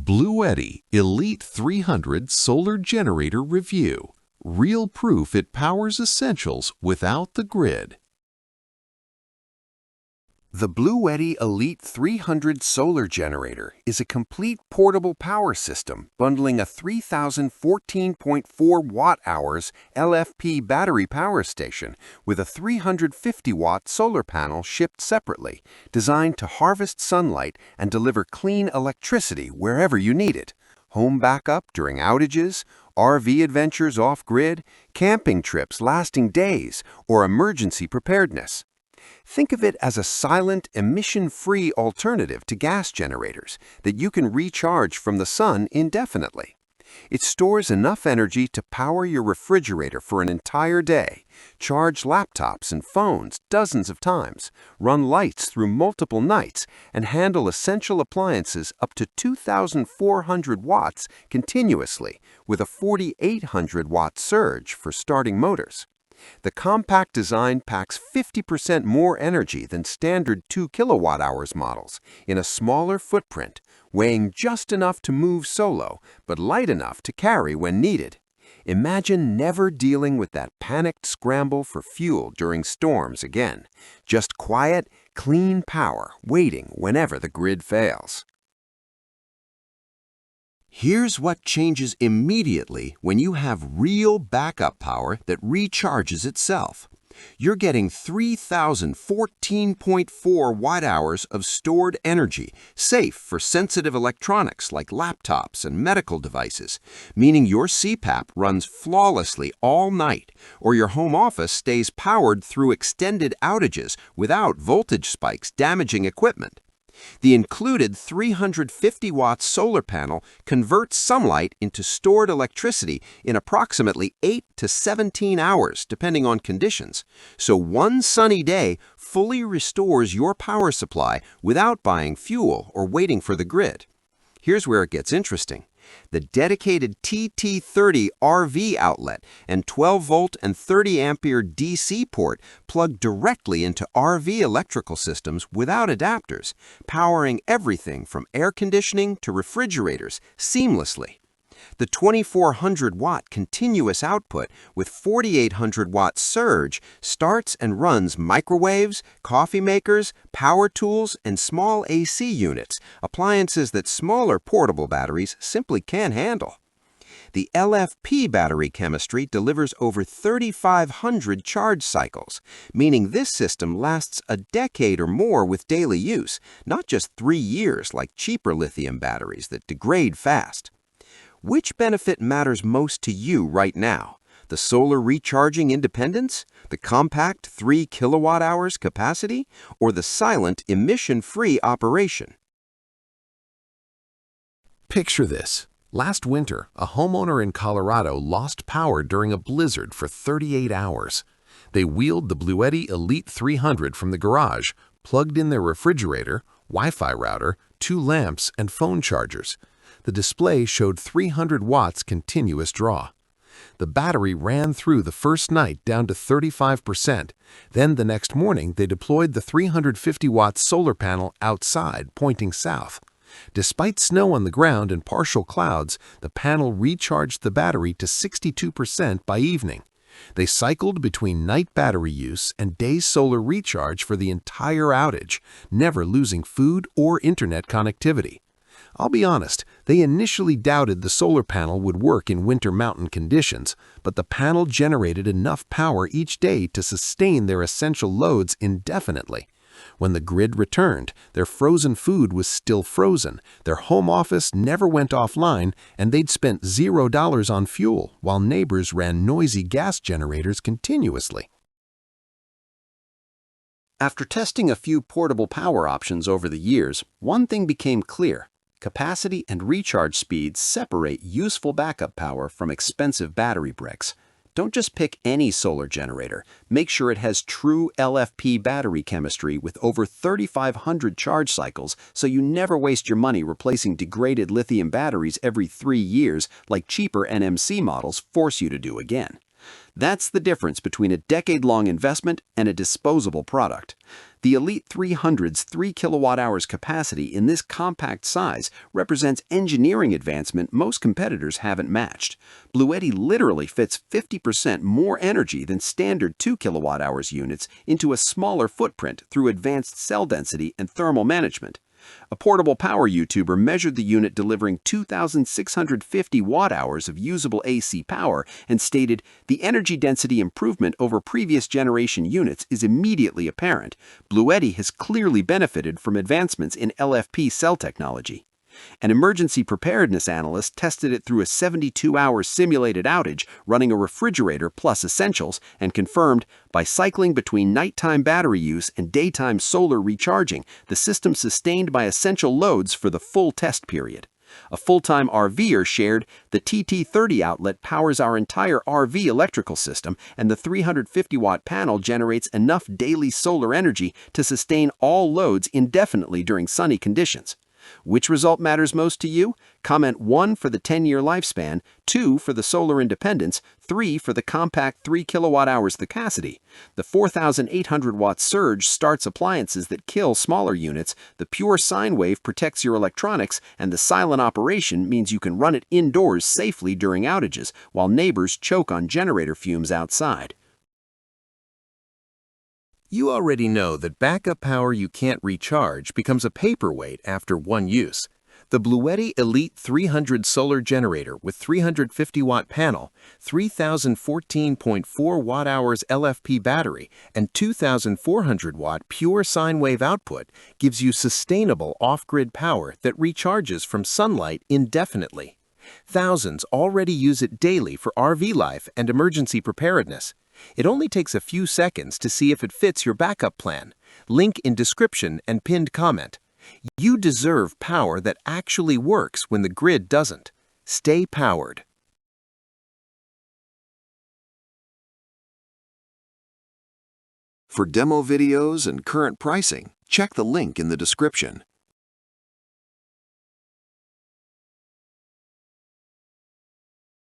BLUETTI Elite 300 Solar Generator Review. Real proof it powers essentials without the grid. The BLUETTI Elite 300 solar generator is a complete portable power system bundling a 3014.4 watt-hours LFP battery power station with a 350-watt solar panel shipped separately, designed to harvest sunlight and deliver clean electricity wherever you need it. Home backup during outages, RV adventures off-grid, camping trips lasting days, or emergency preparedness. Think of it as a silent, emission-free alternative to gas generators that you can recharge from the sun indefinitely. It stores enough energy to power your refrigerator for an entire day, charge laptops and phones dozens of times, run lights through multiple nights, and handle essential appliances up to 2,400 watts continuously with a 4,800-watt surge for starting motors. The compact design packs 50% more energy than standard 2 kilowatt-hours models in a smaller footprint, weighing just enough to move solo, but light enough to carry when needed. Imagine never dealing with that panicked scramble for fuel during storms again. Just quiet, clean power waiting whenever the grid fails. Here's what changes immediately when you have real backup power that recharges itself. You're getting 3,014.4 watt-hours of stored energy, safe for sensitive electronics like laptops and medical devices, meaning your CPAP runs flawlessly all night, or your home office stays powered through extended outages without voltage spikes damaging equipment. The included 350-watt solar panel converts sunlight into stored electricity in approximately 8 to 17 hours, depending on conditions. So one sunny day fully restores your power supply without buying fuel or waiting for the grid. Here's where it gets interesting. The dedicated TT30 RV outlet and 12-volt and 30-ampere DC port plug directly into RV electrical systems without adapters, powering everything from air conditioning to refrigerators seamlessly. The 2,400-watt continuous output with 4,800-watt surge starts and runs microwaves, coffee makers, power tools, and small AC units, appliances that smaller portable batteries simply can't handle. The LFP battery chemistry delivers over 3,500 charge cycles, meaning this system lasts a decade or more with daily use, not just 3 years like cheaper lithium batteries that degrade fast. Which benefit matters most to you right now? The solar recharging independence, the compact 3 kilowatt-hours capacity, or the silent emission-free operation? Picture this. Last winter, a homeowner in Colorado lost power during a blizzard for 38 hours. They wheeled the BLUETTI Elite 300 from the garage, plugged in their refrigerator, Wi-Fi router, 2 lamps, and phone chargers. The display showed 300 watts continuous draw. The battery ran through the first night down to 35%. Then the next morning, they deployed the 350-watt solar panel outside, pointing south. Despite snow on the ground and partial clouds, the panel recharged the battery to 62% by evening. They cycled between night battery use and day solar recharge for the entire outage, never losing food or internet connectivity. I'll be honest, they initially doubted the solar panel would work in winter mountain conditions, but the panel generated enough power each day to sustain their essential loads indefinitely. When the grid returned, their frozen food was still frozen, their home office never went offline, and they'd spent $0 on fuel while neighbors ran noisy gas generators continuously. After testing a few portable power options over the years, one thing became clear. Capacity and recharge speeds separate useful backup power from expensive battery bricks. Don't just pick any solar generator. Make sure it has true LFP battery chemistry with over 3,500 charge cycles so you never waste your money replacing degraded lithium batteries every 3 years like cheaper NMC models force you to do again. That's the difference between a decade-long investment and a disposable product. The Elite 300's 3 kilowatt-hours capacity in this compact size represents engineering advancement most competitors haven't matched. BLUETTI literally fits 50% more energy than standard 2 kilowatt-hours units into a smaller footprint through advanced cell density and thermal management. A portable power YouTuber measured the unit delivering 2,650 watt-hours of usable AC power and stated, "The energy density improvement over previous generation units is immediately apparent. BLUETTI has clearly benefited from advancements in LFP cell technology." An emergency preparedness analyst tested it through a 72-hour simulated outage running a refrigerator plus essentials and confirmed, by cycling between nighttime battery use and daytime solar recharging, the system sustained by essential loads for the full test period. A full-time RVer shared, "The TT30 outlet powers our entire RV electrical system, and the 350-watt panel generates enough daily solar energy to sustain all loads indefinitely during sunny conditions." Which result matters most to you? Comment 1 for the 10-year lifespan, 2 for the solar independence, 3 for the compact 3 kilowatt-hours capacity. The 4,800-watt surge starts appliances that kill smaller units, the pure sine wave protects your electronics, and the silent operation means you can run it indoors safely during outages, while neighbors choke on generator fumes outside. You already know that backup power you can't recharge becomes a paperweight after one use. The BLUETTI Elite 300 solar generator with 350-watt panel, 3,014.4 watt-hours LFP battery, and 2,400-watt pure sine wave output gives you sustainable off-grid power that recharges from sunlight indefinitely. Thousands already use it daily for RV life and emergency preparedness. It only takes a few seconds to see if it fits your backup plan. Link in description and pinned comment. You deserve power that actually works when the grid doesn't. Stay powered. For demo videos and current pricing, check the link in the description.